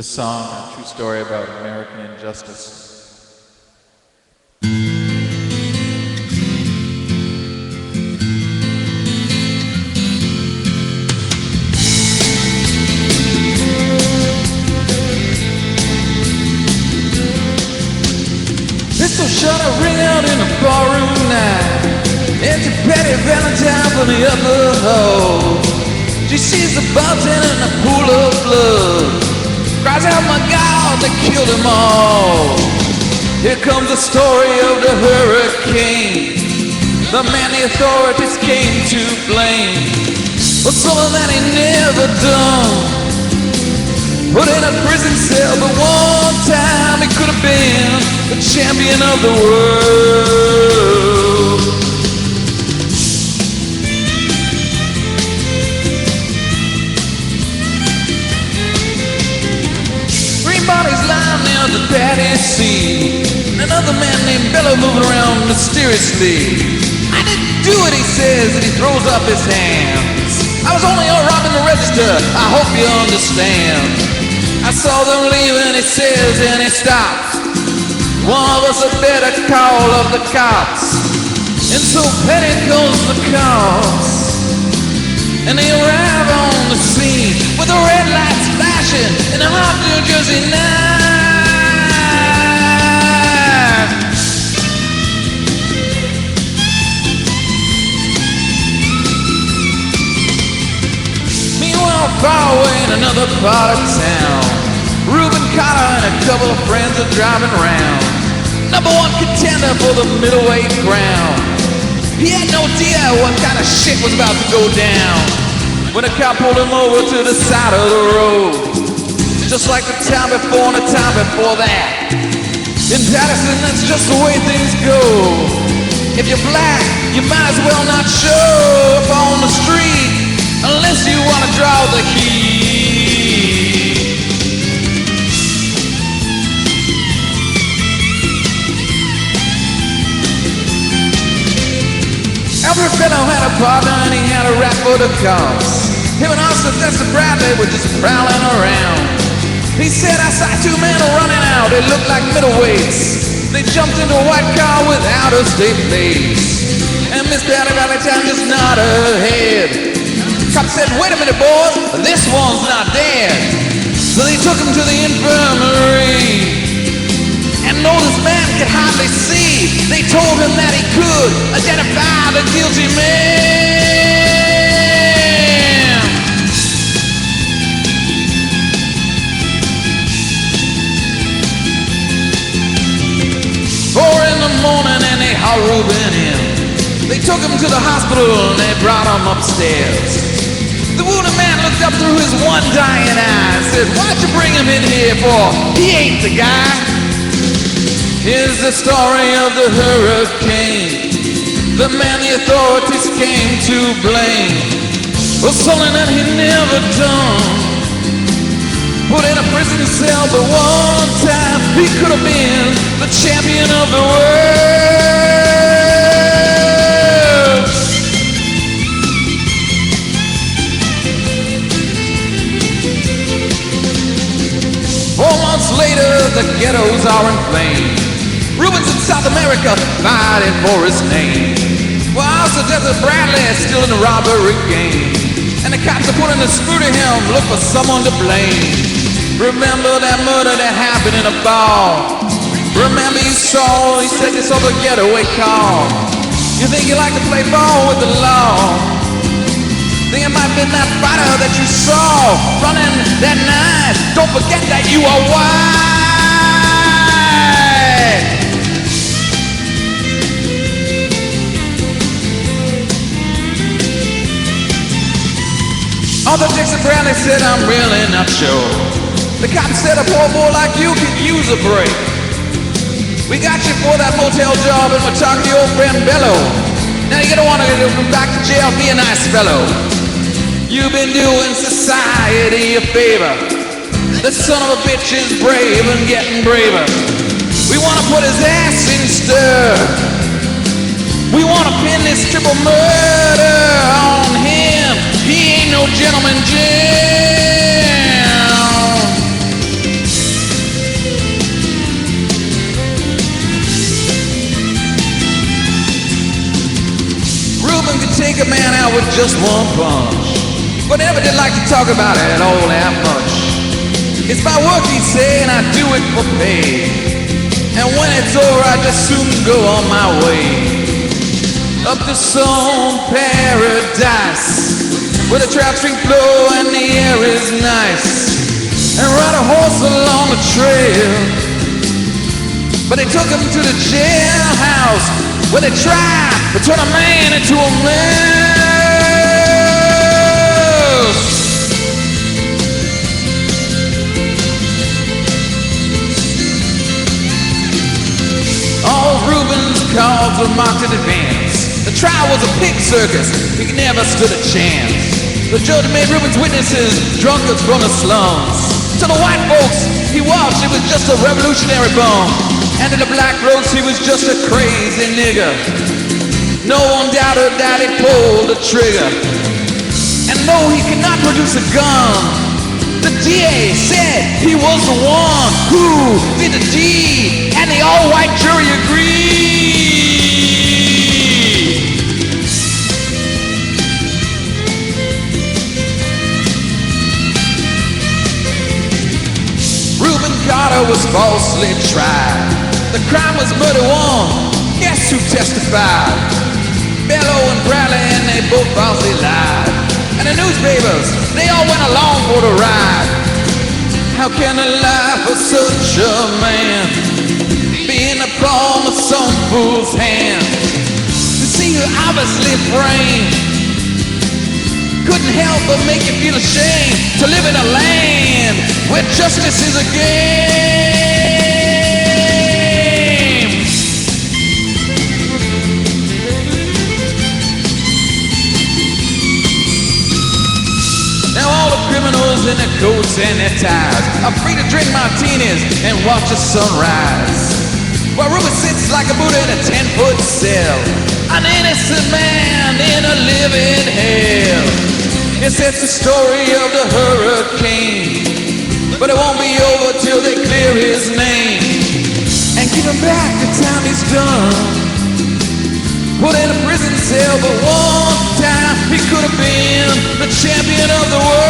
a song, a true story about American injustice. Pistol shot a ring out in a barroom night. It's a petty Valentine from the upper hall. She sees the bartender in a pool of blood. Cries out, my God, they killed them all. Here comes the story of the hurricane. The man the authorities came to blame for something that he never done. Put in a prison cell, but one time he could have been the champion of the world. Three bodies lying near the patty scene. Another man named Bello moving around mysteriously. I didn't do it, he says, and he throws up his hands. I was only robbing the register, I hope you understand. I saw them leaving, he says, and he stops. One of us had better call of the cops. And so petty goes the cops. And they arrive on the scene with the red lights flashing in the hot New Jersey night. Meanwhile, far away in another part of town, Reuben Cotter and a couple of friends are driving around. Number one contender for the middleweight crown. He had no idea what kind of shit was about to go down when a cop pulled him over to the side of the road. Just like the time before and the time before that. In Patterson, that's just the way things go. If you're black, you might as well not show up on the street unless you want to draw the heat. Alfred Bello had a partner and he had a rap for the cops. Him and Austin Dexter Bradley were just prowling around. He said, I saw two men running out, they looked like middleweights. They jumped into a white car without a state plates. And Miss Patty Valentine just nodded her head. Cop said, wait a minute, boys, this one's not dead. So they took him to the infirmary. And though this man could hardly see, they told him that he could identify the guilty man. 4 in the morning and they hauled Reuben in. They took him to the hospital and they brought him upstairs. The wounded man looked up through his one dying eye and said, why'd you bring him in here for? He ain't the guy. Here's the story of the hurricane. The man the authorities came to blame for something that he never done. Put in a prison cell, but one time he could have been the champion of the world. 4 months later, the ghettos are in flames. Reuben's in South America fighting for his name. While Dexter Bradley is still in the robbery game. And the cops are putting a screw to him, look for someone to blame. Remember that murder that happened in a bar? Remember you saw, he said you saw the getaway car. You think you like to play ball with the law? Think it might have been that fighter that you saw running that night. Don't forget that you are white. Although Dexter Bradley said, I'm really not sure. The cop said a poor boy like you could use a break. We got you for that motel job and we're talking to your old friend Bello. Now you don't want to go back to jail, be a nice fellow. You've been doing society a favor. The son of a bitch is brave and getting braver. We want to put his ass in stir. We want to pin this triple murder on him. He ain't no gentleman, Jim. just one punch, but never did like to talk about it all that much. It's my work, he'd say, and I do it for pay. And when it's over, I just soon go on my way. Up to some paradise, where the trout stream flow and the air is nice, and ride a horse along the trail. But they took him to the jailhouse, where they tried to turn a man into a mouse. All Reuben's calls were marked in advance. The trial was a pig circus, he never stood a chance. The judge made Reuben's witnesses drunkards from the slums. To the white folks, he was just a revolutionary bum. And to the black folks, he was just a crazy nigger. No one doubted that he pulled the trigger. And though he could not produce a gun, the DA said he was the one who did the deed, and the all-white jury agreed. Reuben Carter was falsely tried. The crime was murder one. Guess who testified? Bellow and Bradley, and they both falsely lied. And the newspapers, they all went along for the ride. How can the life of such a man be in the palm of some fool's hand? To see you obviously framed couldn't help but make you feel ashamed to live in a land where justice is a game. Criminals in their coats and their ties are free to drink martinis and watch the sunrise, while Reuben sits like a Buddha in a 10-foot cell, an innocent man in a living hell. It sets the story of the hurricane, but it won't be over till they clear his name and give him back the time he's done. Put in a prison cell, but one time he could have been the champion of the world.